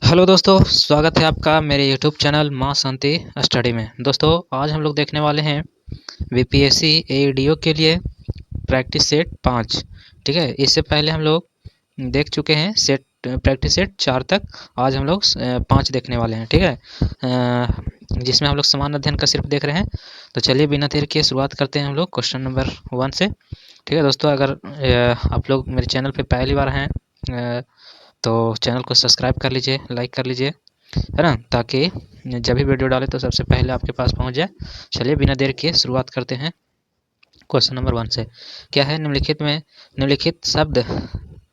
Hello दोस्तों, स्वागत है आपका मेरे यूट्यूब चैनल माँ शांति स्टडी में। दोस्तों आज हम लोग देखने वाले हैं बीपीएससी एईडीओ के लिए प्रैक्टिस सेट 5। ठीक है, इससे पहले हम लोग देख चुके हैं प्रैक्टिस सेट 4 तक। आज हम लोग 5 देखने वाले हैं। ठीक है, जिसमें हम लोग समान अध्ययन का सिर्फ देख रहे हैं। तो चलिए बिना देर किए शुरुआत करते हैं हम लोग क्वेश्चन नंबर 1 से। ठीक है दोस्तों, अगर आप लोग मेरे चैनल पर पहली बार हैं तो चैनल को सब्सक्राइब कर लीजिए, लाइक कर लीजिए, है ना, ताकि जब भी वीडियो डाले तो सबसे पहले आपके पास पहुंच जाए। चलिए बिना देर किए शुरुआत करते हैं क्वेश्चन नंबर 1 से। क्या है निम्नलिखित शब्द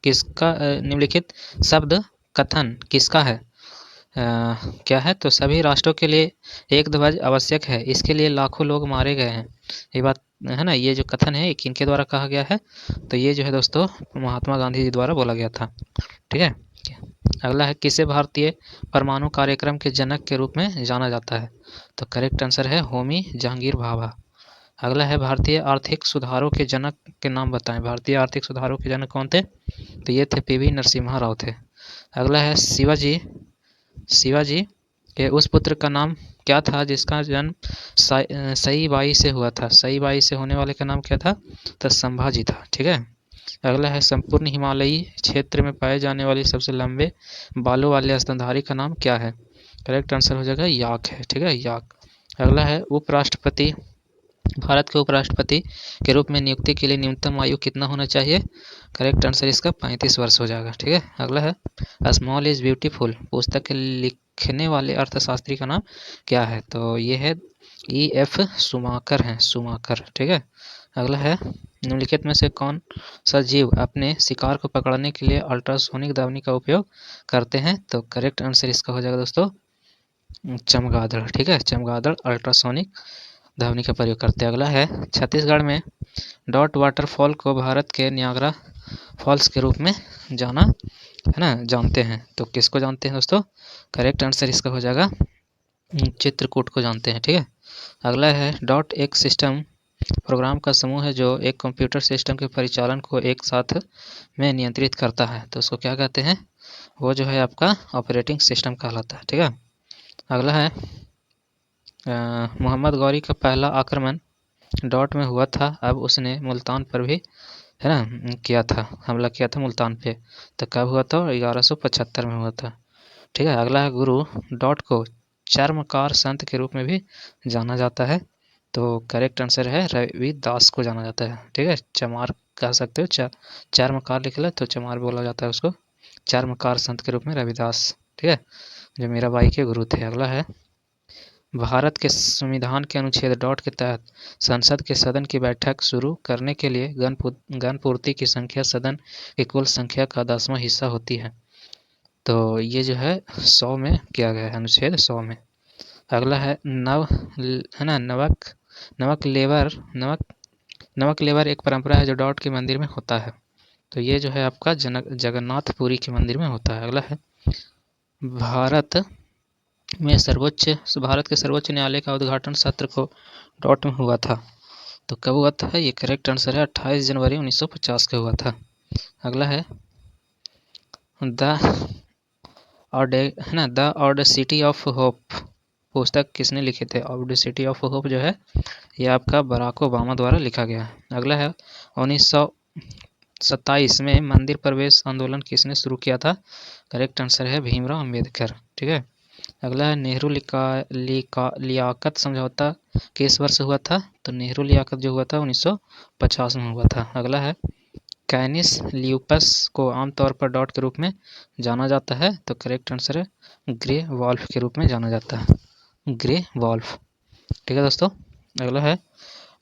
किसका निम्नलिखित शब्द कथन किसका है? क्या है? तो सभी राष्ट्रों के लिए एक ध्वज आवश्यक है, इसके लिए लाखों लोग मारे गए हैं। ये बात है ना, ये जो कथन है किनके द्वारा कहा गया है? तो ये जो है दोस्तों महात्मा गांधी जी द्वारा बोला गया था। ठीक है, अगला है किसे भारतीय परमाणु कार्यक्रम के जनक के रूप में जाना जाता है? तो करेक्ट आंसर है होमी जहांगीर भाभा। अगला है भारतीय आर्थिक सुधारों के जनक के नाम बताएं। भारतीय आर्थिक सुधारों के जनक कौन थे? तो ये थे पीवी नरसिम्हा राव थे। अगला है शिवाजी के उस पुत्र का नाम क्या था जिसका जन्म सईबाई से हुआ था? सईबाई से होने वाले का नाम क्या था? तो संभाजी था। ठीक है, अगला है संपूर्ण हिमालयी क्षेत्र में पाए जाने वाली सबसे लंबे बालों वाले स्तनधारी का नाम क्या है? करेक्ट आंसर हो जाएगा याक है। ठीक है, याक। अगला है उपराष्ट्रपति, भारत के उपराष्ट्रपति के रूप में नियुक्ति के लिए न्यूनतम आयु कितना होना चाहिए? करेक्ट आंसर इसका 35 वर्ष हो जाएगा। ठीक है, अगला है स्मॉल इज ब्यूटीफुल पुस्तक के लिखने वाले अर्थशास्त्री का नाम क्या है? तो ये है E.F. सुमाकर हैं, सुमाकर। ठीक है, अगला है निम्नलिखित में से कौन सा जीव अपने शिकार को पकड़ने के लिए अल्ट्रासोनिक ध्वनि का उपयोग करते हैं? तो करेक्ट आंसर इसका हो जाएगा दोस्तों चमगादड़। ठीक है, चमगादड़ अल्ट्रासोनिक ध्वनि का प्रयोग करते हैं। अगला है छत्तीसगढ़ में डॉट वाटरफॉल को भारत के नियाग्रा फॉल्स के रूप में जानते हैं। तो किसको जानते हैं दोस्तों? करेक्ट आंसर इसका हो जाएगा चित्रकूट को जानते हैं। ठीक है, अगला है डॉट एक सिस्टम प्रोग्राम का समूह है जो एक कंप्यूटर सिस्टम के परिचालन को एक साथ में नियंत्रित करता है। तो उसको क्या कहते हैं? वो जो है आपका ऑपरेटिंग सिस्टम कहलाता है। ठीक है, अगला है मोहम्मद गौरी का पहला आक्रमण डॉट में हुआ था, अब उसने मुल्तान पर भी है ना किया था, हमला किया था मुल्तान पे। तो कब हुआ था? 1175 में हुआ था। ठीक है, अगला है गुरु डॉट को चर्मकार संत के रूप में भी जाना जाता है। तो करेक्ट आंसर है रविदास को जाना जाता है। ठीक है, चमार कह सकते हो, चर्मकार लिख ले तो चमार बोला जाता है उसको। चर्मकार संत के रूप में रविदास, ठीक है, जो मीराबाई के गुरु थे। अगला है भारत के संविधान के अनुच्छेद डॉट के तहत संसद के सदन की बैठक शुरू करने के लिए गणपूर्ति की संख्या सदन की कुल संख्या का 10वां हिस्सा होती है। तो ये जो है 100 में किया गया है, अनुच्छेद 100 में। अगला है नवक लेवर एक परंपरा है जो डॉट के मंदिर में होता है। तो ये जो है आपका जगन्नाथपुरी के मंदिर में होता है। अगला है भारत के सर्वोच्च न्यायालय का उद्घाटन सत्र को डॉट में हुआ था। तो कब हुआ था? ये करेक्ट आंसर है 28 जनवरी 1950 को हुआ था। अगला है द ऑडेसिटी ऑफ होप पुस्तक किसने लिखे थे? ऑडेसिटी ऑफ होप जो है ये आपका बराक ओबामा द्वारा लिखा गया है। अगला है 1927 में मंदिर प्रवेश आंदोलन किसने शुरू किया था? करेक्ट आंसर है भीमराव अंबेडकर। ठीक है, अगला है नेहरू लियाकत समझौता किस वर्ष हुआ था? तो नेहरू लियाकत जो हुआ था 1950 में हुआ था। अगला है कैनिस ल्यूपस को आमतौर पर डॉट के रूप में जाना जाता है। तो करेक्ट आंसर है ग्रे वॉल्फ के रूप में जाना जाता है, ग्रे वॉल्फ। ठीक है दोस्तों, अगला है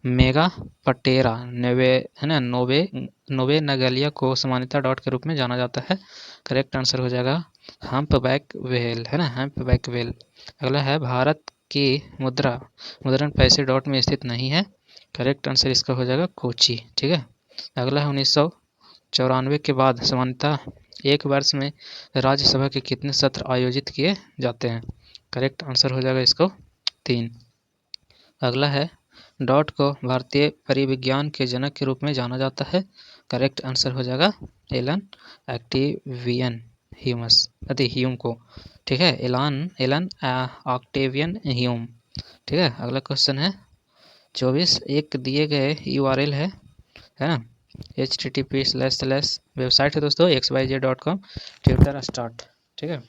मेगा पटेरा नोवे नगलिया को सामान्यतः डॉट के रूप में जाना जाता है। करेक्ट आंसर हो जाएगा हम्पबैक व्हेल, है ना, हम्पबैक व्हेल। अगला है भारत की मुद्रण पैसे डॉट में स्थित नहीं है। करेक्ट आंसर इसका हो जाएगा कोची। ठीक है, अगला है 1994 के बाद सामान्यतः एक वर्ष में राज्यसभा के कितने सत्र आयोजित किए जाते हैं? करेक्ट आंसर हो जाएगा इसको 3। अगला है डॉट को भारतीय परिविज्ञान के जनक के रूप में जाना जाता है। करेक्ट आंसर हो जाएगा एलन एक्टिवियन, ह्यूमस अति ह्यूम को, ठीक है, एलन एलन ऑक्टेवियन ह्यूम। ठीक है, अगला क्वेश्चन है 24। एक दिए गए URL है ना, http// वेबसाइट है दोस्तों xyz.com ट्विटर स्टार्ट। ठीक है,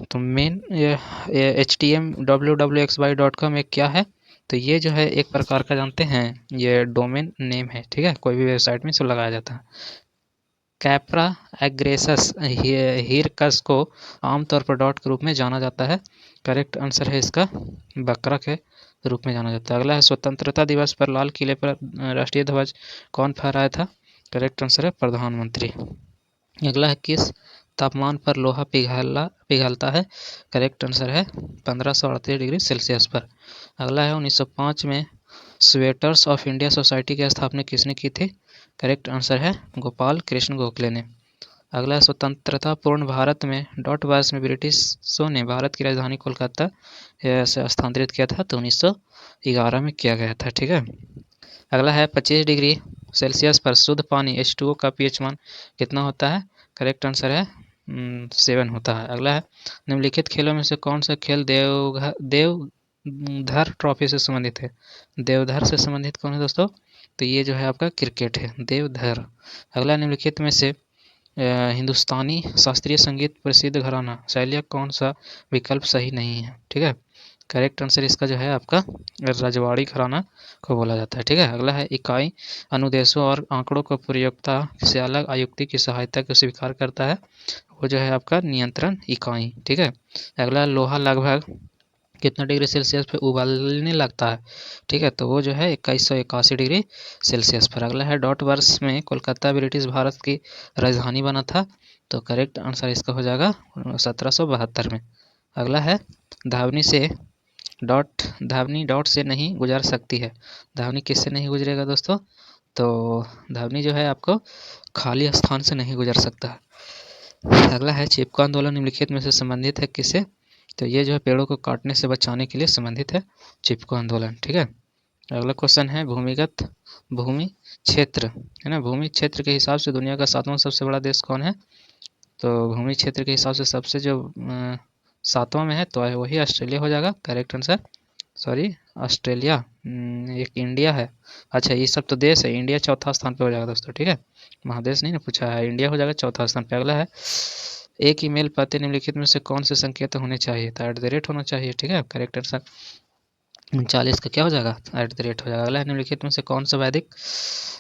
तो मेन HTM www.xy.com एक क्या है, तो ये जो है एक प्रकार का जानते हैं ये डोमेन नेम है। ठीक है, कोई भी वेबसाइट में इसे लगाया जाता है। कैप्रा एग्रेसस हिरकस को आमतौर पर डॉट के रूप में जाना जाता है। करेक्ट आंसर है इसका बकरा के रूप में जाना जाता है। अगला है स्वतंत्रता दिवस पर लाल किले पर राष्ट्रीय ध्वज कौन फहराया था। करेक्ट आंसर है प्रधानमंत्री। अगला है किस तापमान पर लोहा पिघलता है। करेक्ट आंसर है 1538 डिग्री सेल्सियस पर। अगला है 1905 में स्वेटर्स ऑफ इंडिया सोसाइटी की स्थापना किसने की थी। करेक्ट आंसर है गोपाल कृष्ण गोखले ने। अगला है स्वतंत्रता पूर्ण भारत में डॉट वर्ष में ब्रिटिशों ने भारत की राजधानी कोलकाता से स्थानांतरित किया था, तो 1911 में किया गया था। ठीक है, अगला है 25 डिग्री सेल्सियस पर शुद्ध पानी H2O का pH मान कितना होता है। करेक्ट आंसर है 7 होता है। अगला है निम्नलिखित खेलों में से कौन सा खेल देवधर ट्रॉफी से संबंधित है। देवधर से संबंधित कौन है दोस्तों, तो ये जो है आपका क्रिकेट है, देवधर। अगला निम्नलिखित में से हिंदुस्तानी शास्त्रीय संगीत प्रसिद्ध घराना शैलिया कौन सा विकल्प सही नहीं है। ठीक है, करेक्ट आंसर इसका जो है आपका रजवाड़ी घराना को बोला जाता है। ठीक है, अगला है इकाई अनुदेशों और आंकड़ों को प्रयोक्ता से अलग आयुक्ति की सहायता को स्वीकार करता है, वो जो है आपका नियंत्रण इकाई। ठीक है, अगला लोहा लगभग कितना डिग्री सेल्सियस पे उबलने लगता है। ठीक है, तो वो जो है 2181 डिग्री सेल्सियस पर। अगला है डॉट वर्ष में कोलकाता ब्रिटिश भारत की राजधानी बना था, तो करेक्ट आंसर इसका हो जाएगा 1772 में। अगला है धावनी डॉट से नहीं गुजर सकती है। धावनी किससे नहीं गुजरेगा दोस्तों, तो धावनी जो है आपको खाली स्थान से नहीं गुजर सकता। अगला है चिपको आंदोलन निम्नलिखित में से संबंधित है किससे, तो ये जो है पेड़ों को काटने से बचाने के लिए संबंधित है चिपको आंदोलन। ठीक है, अगला क्वेश्चन है भूमिगत भूमि क्षेत्र है ना, भूमि क्षेत्र के हिसाब से दुनिया का 7वां सबसे बड़ा देश कौन है, तो भूमि क्षेत्र के हिसाब से सबसे जो 7वां में है तो वही ऑस्ट्रेलिया हो जाएगा। करेक्ट आंसर सॉरी ऑस्ट्रेलिया एक इंडिया है। अच्छा ये सब तो देश है, इंडिया चौथा स्थान पे हो जाएगा दोस्तों। ठीक है, महादेश नहीं ना पूछा है, इंडिया हो जाएगा चौथा स्थान पे। अगला है एक ईमेल पते निम्नलिखित में से कौन से संकेत होने चाहिए, तो @ होना चाहिए। ठीक है, करेक्ट आंसर 39 का क्या हो जाएगा @ हो जाएगा। अगला है निम्नलिखित में से कौन सा वैदिक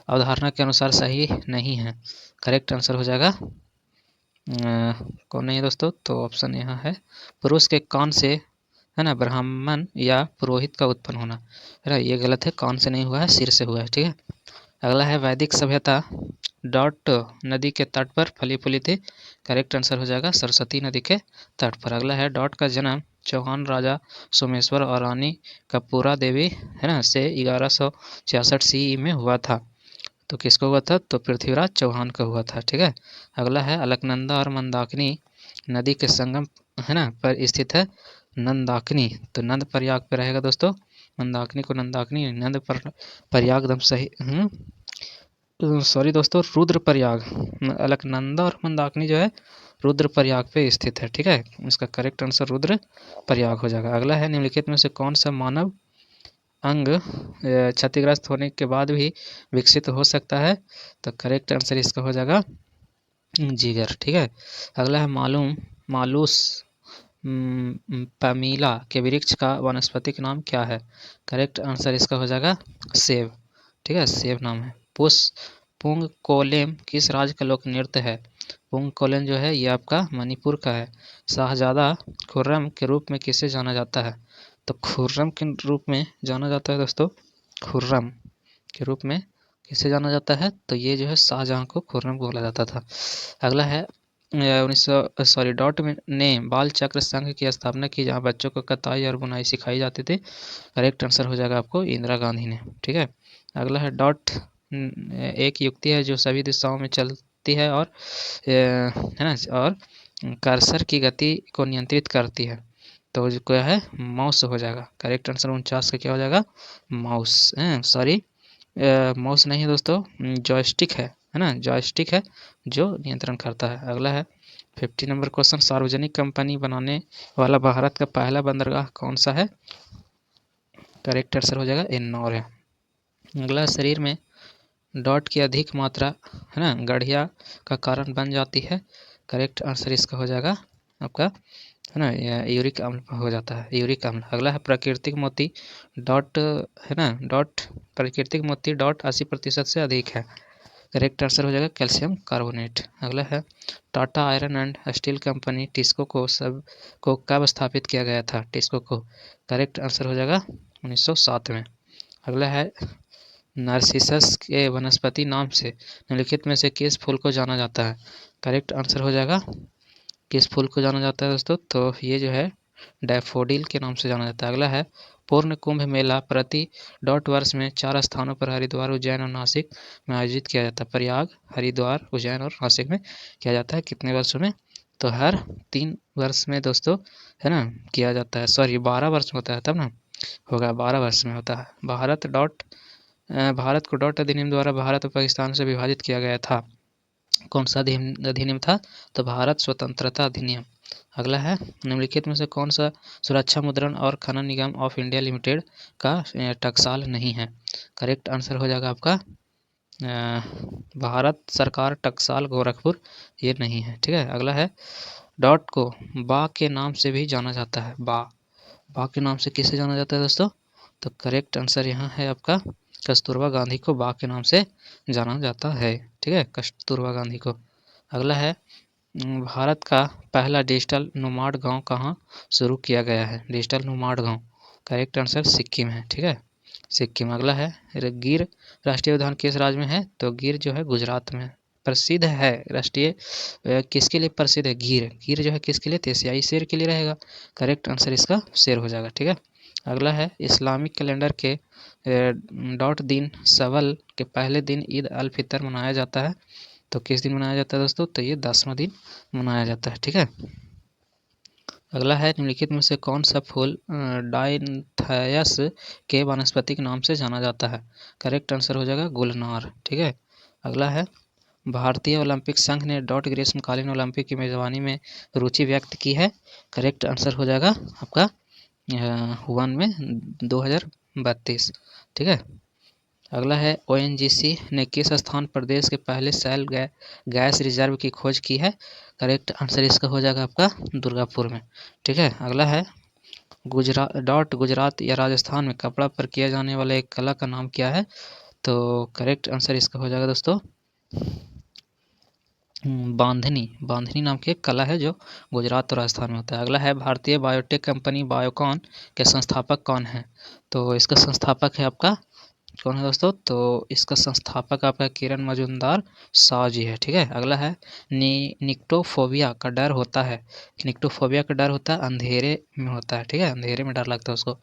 अवधारणा के अनुसार सही नहीं है। करेक्ट आंसर हो जाएगा कौन नहीं है दोस्तों, तो ऑप्शन यहाँ है पुरुष के कान से है ना ब्राह्मण या पुरोहित का उत्पन्न होना है ना, ये गलत है, कान से नहीं हुआ है सिर से हुआ है। ठीक है, अगला है वैदिक सभ्यता डॉट नदी के तट पर फली फूली थी। करेक्ट आंसर हो जाएगा सरस्वती नदी के तट पर। अगला है डॉट का जन्म चौहान राजा सोमेश्वर और रानी कपूरा देवी है ना से 1166 CE में हुआ था, तो किसको हुआ था, तो पृथ्वीराज चौहान का हुआ था। ठीक है, अगला है अलकनंदा और मंदाकिनी नदी के संगम है ना पर स्थित है नंदाकिनी, तो नंद प्रयाग पे रहेगा दोस्तों, मंदाकिनी को नंदाकिनी नंद प्रयाग एकदम सही। सॉरी दोस्तों रुद्र प्रयाग, अलकनंदा और मंदाकिनी जो है रुद्र प्रयाग पे स्थित है। ठीक है, इसका करेक्ट आंसर रुद्र प्रयाग हो जाएगा। अगला है निम्नलिखित में से कौन सा मानव अंग क्षतिग्रस्त होने के बाद भी विकसित हो सकता है, तो करेक्ट आंसर इसका हो जाएगा जिगर। ठीक है, अगला है मालूस पमीला के वृक्ष का वानस्पतिक नाम क्या है। करेक्ट आंसर इसका हो जाएगा सेब। ठीक है, सेब नाम है। पुंग कोलेम किस राज्य का लोक नृत्य है। पुंग कोलेम जो है ये आपका मणिपुर का है। शाहजादा खुर्रम के रूप में किसे जाना जाता है, तो खुर्रम के रूप में जाना जाता है दोस्तों, खुर्रम के रूप में किसे जाना जाता है, तो ये जो है शाहजहां को खुर्रम बोला जाता था। अगला है 1900 डॉट ने बाल चक्र संघ की स्थापना की जहां बच्चों को कताई और बुनाई सिखाई जाती थी। करेक्ट आंसर हो जाएगा आपको इंदिरा गांधी ने। ठीक है, अगला है डॉट एक युक्ति है जो सभी दिशाओं में चलती है और है ना और कर्सर की गति को नियंत्रित करती है, तो जो क्या है माउस हो जाएगा। करेक्ट आंसर 49 का क्या हो जाएगा माउस, सॉरी माउस नहीं है दोस्तों, जॉयस्टिक है ना, जॉयस्टिक है जो नियंत्रण करता है। अगला है 50 नंबर क्वेश्चन, सार्वजनिक कंपनी बनाने वाला भारत का पहला बंदरगाह कौन सा है? करेक्ट आंसर हो जाएगा इंदौर है। अगला शरीर में डॉट की अधिक मात्रा है ना गढ़िया का कारण बन जाती है। करेक्ट आंसर इसका हो जाएगा आपका है ना यूरिक अम्ल हो जाता है, यूरिक अम्ल। अगला है प्राकृतिक मोती डॉट है ना डॉट प्राकृतिक मोती डॉट 80% से अधिक है। करेक्ट आंसर हो जाएगा कैल्शियम कार्बोनेट। अगला है Tata iron and steel company TISCO को कब स्थापित किया गया था? टिस्को को। करेक्ट आंसर हो जाएगा 1907 में। अगला है नार्सिसस के वनस्पति नाम से निम्नलिखित में से किस फूल को जाना जाता है? करेक्ट आंसर हो जाएगा किस फूल को जाना जाता है दोस्तों? तो ये जो है डैफोडिल के नाम से जाना जाता है। अगला है पूर्ण कुंभ मेला प्रति डॉट वर्ष में 4 स्थानों पर हरिद्वार, उज्जैन और नासिक में आयोजित किया जाता है। प्रयाग, हरिद्वार, उज्जैन और नासिक में किया जाता है। कितने वर्षों में? तो हर 3 वर्ष में दोस्तों है ना किया जाता है। सॉरी 12 वर्ष में होता है, तब ना होगा 12 वर्ष में होता है। भारत को डॉट अधिनियम द्वारा भारत और पाकिस्तान से विभाजित किया गया था। कौन सा अधिनियम था? तो भारत स्वतंत्रता अधिनियम। अगला है निम्नलिखित में से कौन सा सुरक्षा मुद्रण और खनन निगम ऑफ इंडिया लिमिटेड का टकसाल नहीं है? करेक्ट आंसर हो जाएगा आपका भारत सरकार टकसाल गोरखपुर, ये नहीं है। ठीक है। अगला है डॉट को बा के नाम से भी जाना जाता है। बा के नाम से किसे जाना जाता है दोस्तों? तो करेक्ट आंसर यहाँ है आपका कस्तूरबा गांधी को बा के नाम से जाना जाता है। ठीक है, कस्तूरबा गांधी को। अगला है भारत का पहला डिजिटल नोमाड गांव कहाँ शुरू किया गया है? डिजिटल नोमाड गांव। करेक्ट आंसर सिक्किम है। ठीक है, सिक्किम। अगला है गिर राष्ट्रीय उद्यान किस राज्य में है? तो गिर जो है गुजरात में प्रसिद्ध है। राष्ट्रीय किसके लिए प्रसिद्ध है? गिर जो है किसके लिए? एशियाई शेर के लिए रहेगा। करेक्ट आंसर इसका शेर हो जाएगा। ठीक है। अगला है इस्लामिक कैलेंडर के डॉट दिन सवल के पहले दिन ईद अल फितर मनाया जाता है। तो किस दिन मनाया जाता है दोस्तों? तो ये 10वां दिन मनाया जाता है। ठीक है। अगला है निम्नलिखित में से कौन सा फूल डायंथस के वानस्पतिक नाम से जाना जाता है? करेक्ट आंसर हो जाएगा गुलनार। ठीक है। अगला है भारतीय ओलंपिक संघ ने डॉट ग्रीष्मकालीन ओलंपिक की मेजबानी में रुचि व्यक्त की है। करेक्ट आंसर हो जाएगा आपका 1 में 2032। ठीक है। अगला है ओएनजीसी ने किस स्थान पर देश के पहले शैल गैस रिजर्व की खोज की है? करेक्ट आंसर इसका हो जाएगा आपका दुर्गापुर में। ठीक है। अगला है गुजरात या राजस्थान में कपड़ा पर किया जाने वाला एक कला का नाम क्या है? तो करेक्ट आंसर इसका हो जाएगा दोस्तों बांधनी नाम की एक कला है जो गुजरात और राजस्थान में होता है। अगला है भारतीय बायोटेक कंपनी बायोकॉन के संस्थापक कौन है? तो इसका संस्थापक है आपका कौन है दोस्तों? तो इसका संस्थापक आपका किरण मजूमदार शाह जी है। ठीक है। अगला है निक्टोफोबिया का डर होता है। निक्टोफोबिया का डर होता है अंधेरे में होता है। ठीक है, अंधेरे में डर लगता है उसको।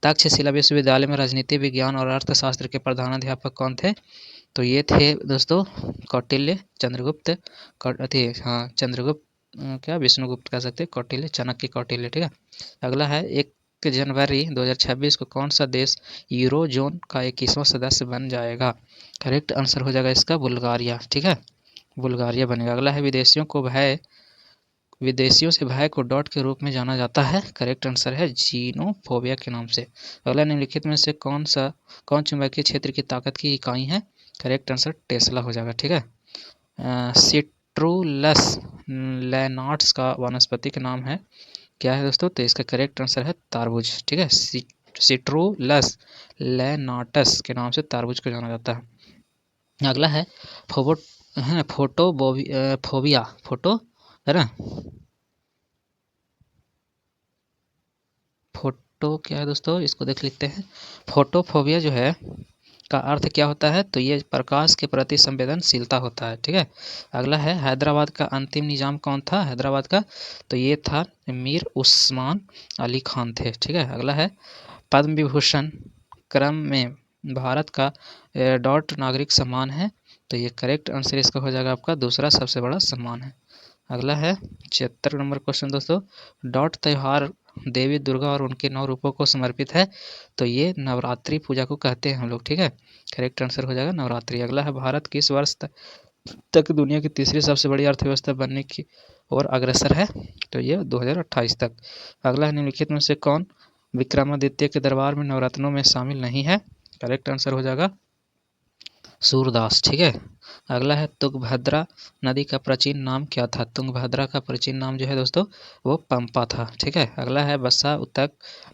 तक्षशिला विश्वविद्यालय में राजनीति विज्ञान और अर्थशास्त्र के प्रधानाध्यापक कौन थे? तो ये थे दोस्तों कौटिल्य, चंद्रगुप्त, चंद्रगुप्त क्या विष्णुगुप्त कह सकते हैं, कौटिल्य, चाणक्य, कौटिल्य। ठीक है। अगला है 1 जनवरी 2026 को कौन सा देश यूरो जोन का 21वां सदस्य बन जाएगा? करेक्ट आंसर हो जाएगा इसका बुल्गारिया। ठीक है, बुल्गारिया बनेगा। अगला है विदेशियों से भय को डॉट के रूप में जाना जाता है। करेक्ट आंसर है जीनोफोबिया के नाम से। अगला निम्नलिखित में से कौन चुंबकीय क्षेत्र की ताकत की इकाई है? करेक्ट आंसर टेस्ला हो जाएगा। ठीक है। सिट्रुलस लैनार्ड्स का वनस्पति का नाम है क्या है दोस्तों? तो इसका करेक्ट आंसर है तारबूज। ठीक है, सिट्रुलस लैनार्टस के नाम से तारबूज को जाना जाता है। अगला है फोटोफोबिया है ना, फोटो क्या है दोस्तों, इसको देख लेते हैं। फोटोफोबिया जो है का अर्थ क्या होता है? तो ये प्रकाश के प्रति संवेदनशीलता होता है। ठीक है। अगला है हैदराबाद का अंतिम निजाम कौन था? हैदराबाद का तो ये था मीर उस्मान अली खान थे। ठीक है। अगला है पद्म विभूषण क्रम में भारत का डॉट नागरिक सम्मान है। तो ये करेक्ट आंसर इसका हो जाएगा आपका दूसरा सबसे बड़ा सम्मान है। अगला है 76 नंबर क्वेश्चन दोस्तों, डॉट त्यौहार देवी दुर्गा और उनके 9 रूपों को समर्पित है, तो ये नवरात्रि पूजा को कहते हैं हम लोग, ठीक है। करेक्ट आंसर हो जाएगा नवरात्रि। अगला है भारत किस वर्ष तक दुनिया की तीसरी सबसे बड़ी अर्थव्यवस्था बनने की ओर अग्रसर है, तो ये 2028 तक। अगला है निम्नलिखित में से कौन विक्रमादित्य के दरबार में नवरत्नों में शामिल नहीं है, करेक्ट आंसर हो जाएगा सूरदास, ठीक है। अगला है तुंगभद्रा नदी का प्राचीन नाम क्या था, तुंगभद्रा का प्राचीन नाम जो है दोस्तों वो पंपा था, ठीक है। अगला है वसा ऊतक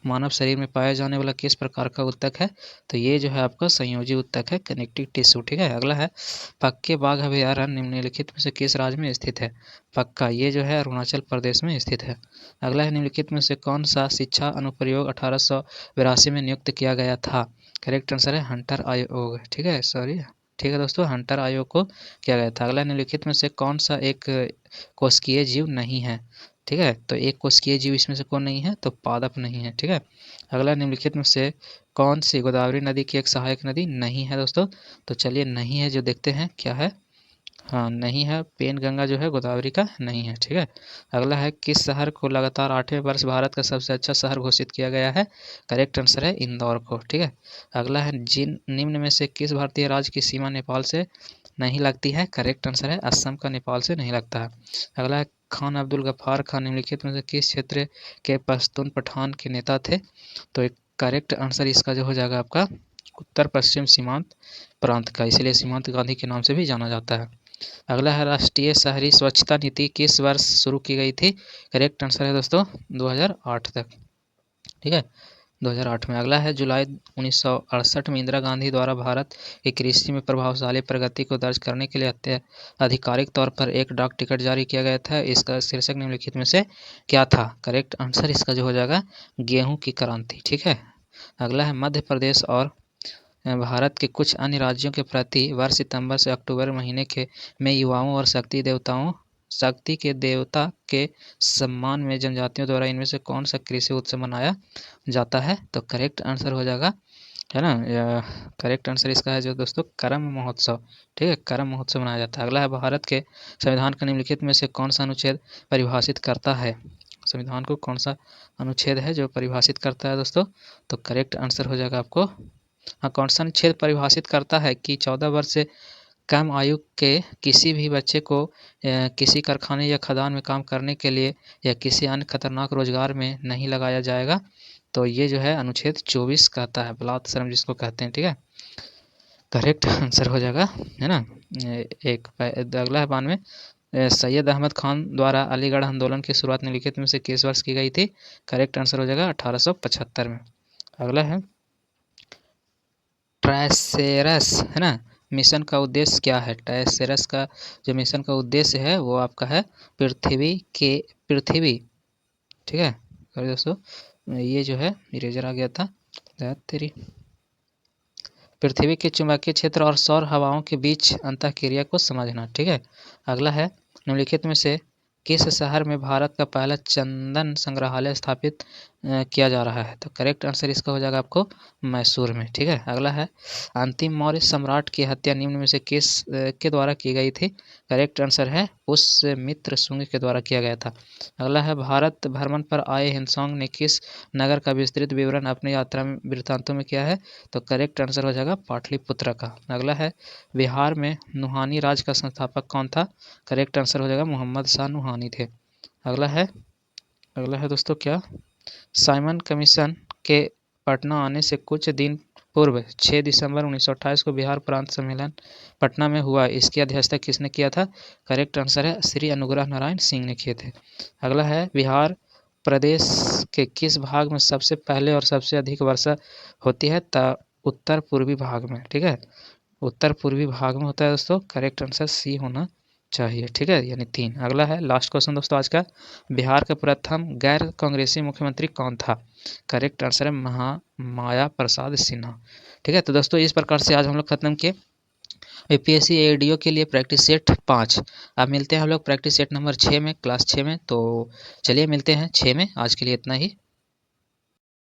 मानव शरीर में पाया जाने वाला किस प्रकार का ऊतक है, तो ये जो है आपका संयोजी ऊतक है, कनेक्टिव टिश्यू, ठीक है। अगला है पक्के बाघ अभयारण्य निम्नलिखित में से किस राज्य में स्थित है, पक्का ये जो है अरुणाचल प्रदेश में स्थित है। अगला है निम्नलिखित में से कौन सा शिक्षा अनुप्रयोग 1882 में नियुक्त किया गया था, करेक्ट आंसर है हंटर आयोग, ठीक है, सॉरी, ठीक है दोस्तों, हंटर आयोग को किया गया था। अगला निम्नलिखित में से कौन सा एक कोशिकीय जीव नहीं है, ठीक है, तो एक कोशिकीय जीव इसमें से कौन नहीं है, तो पादप नहीं है, ठीक है। अगला निम्नलिखित में से कौन सी गोदावरी नदी की एक सहायक नदी नहीं है दोस्तों, तो चलिए नहीं है जो देखते हैं क्या है, हाँ नहीं है, पेन गंगा जो है गोदावरी का नहीं है, ठीक है। अगला है किस शहर को लगातार 8वें वर्ष भारत का सबसे अच्छा शहर घोषित किया गया है, करेक्ट आंसर है इंदौर को, ठीक है। अगला है जिन निम्न में से किस भारतीय राज्य की सीमा नेपाल से नहीं लगती है, करेक्ट आंसर है असम का नेपाल से नहीं लगता है। अगला है खान अब्दुल गफ्फार खान निम्नलिखित में से किस क्षेत्र के पश्तून पठान के नेता थे, तो एक करेक्ट आंसर इसका जो हो जाएगा आपका उत्तर पश्चिम सीमांत प्रांत का, इसीलिए सीमांत गांधी के नाम से भी जाना जाता है। अगला है राष्ट्रीय शहरी स्वच्छता नीति किस वर्ष शुरू की गई थी, करेक्ट आंसर है दोस्तों 2008 तक, ठीक है, 2008 में। अगला है जुलाई 1968 में इंदिरा गांधी द्वारा भारत की कृषि में प्रभावशाली प्रगति को दर्ज करने के लिए आधिकारिक तौर पर एक डाक टिकट जारी किया गया था, इसका शीर्षक निम्नलिखित में से क्या था, करेक्ट आंसर इसका जो हो जाएगा गेहूं की क्रांति, ठीक है। अगला है मध्य प्रदेश और भारत के कुछ अन्य राज्यों के प्रति वर्ष सितंबर से अक्टूबर महीने में युवाओं और शक्ति के देवता के सम्मान में जनजातियों द्वारा इनमें से कौन सा कृषि उत्सव मनाया जाता है, तो करेक्ट आंसर हो जाएगा, है ना, करेक्ट आंसर इसका है जो दोस्तों करम महोत्सव, ठीक है, करम महोत्सव मनाया जाता है। अगला है भारत के संविधान का निम्नलिखित में से कौन सा अनुच्छेद परिभाषित करता है, संविधान को कौन सा अनुच्छेद है जो परिभाषित करता है दोस्तों, तो करेक्ट आंसर हो जाएगा आपको, हाँ, कौन सा अनुच्छेद परिभाषित करता है कि 14 वर्ष से कम आयु के किसी भी बच्चे को किसी कारखाने या खदान में काम करने के लिए या किसी अन्य खतरनाक रोजगार में नहीं लगाया जाएगा, तो ये जो है अनुच्छेद 24 कहता है, बलात् श्रम जिसको कहते हैं, ठीक है, करेक्ट आंसर हो जाएगा, है ना। एक अगला है 92 सैयद अहमद खान द्वारा अलीगढ़ आंदोलन की शुरुआत निम्नलिखित में से किस वर्ष की गई थी, करेक्ट आंसर हो जाएगा 1875 में। अगला है ट्राइसेरस, है ना, मिशन का उद्देश्य क्या है, ट्राइसेरस का जो मिशन का उद्देश्य है वो आपका है पृथ्वी, ठीक है, और दोस्तों ये जो है इरेजर आ गया था तेरी, पृथ्वी के चुंबकीय क्षेत्र और सौर हवाओं के बीच अंतःक्रिया को समझना, ठीक है। अगला है निम्नलिखित में से किस शहर में भारत का पहला चंदन संग्रहालय स्थापित किया जा रहा है, तो करेक्ट आंसर इसका हो जाएगा आपको मैसूर में, ठीक है। अगला है अंतिम मौर्य सम्राट की हत्या निम्न में से किस के द्वारा की गई थी, करेक्ट आंसर है पुष्यमित्र शुंग के द्वारा किया गया था। अगला है भारत भ्रमण पर आए हिंसोंग ने किस नगर का विस्तृत विवरण अपनी यात्रा में वृत्तांतों में किया है, तो करेक्ट आंसर हो जाएगा पाटलिपुत्र का। अगला है बिहार में नुहानी राज का संस्थापक कौन था, करेक्ट आंसर हो जाएगा मोहम्मद शाह नुहानी थे। अगला है दोस्तों क्या, साइमन कमीशन के पटना आने से कुछ दिन पूर्व 6 दिसंबर 1928 को बिहार प्रांत सम्मेलन पटना में हुआ, इसकी अध्यक्षता किसने किया था, करेक्ट आंसर है श्री अनुग्रह नारायण सिंह ने किए थे। अगला है बिहार प्रदेश के किस भाग में सबसे पहले और सबसे अधिक वर्षा होती है, उत्तर पूर्वी भाग में, ठीक है, उत्तर पूर्वी भाग में होता है दोस्तों, करेक्ट आंसर सी होना चाहिए, ठीक है, यानी 3। अगला है लास्ट क्वेश्चन दोस्तों आज का, बिहार का प्रथम गैर कांग्रेसी मुख्यमंत्री कौन था, करेक्ट आंसर है माया प्रसाद सिन्हा, ठीक है। तो दोस्तों इस प्रकार से आज हम लोग खत्म किए यूपीएससी एडीओ के लिए प्रैक्टिस सेट 5। अब मिलते हैं हम लोग प्रैक्टिस सेट नंबर 6 में, क्लास 6 में, तो चलिए मिलते हैं 6 में, आज के लिए इतना ही।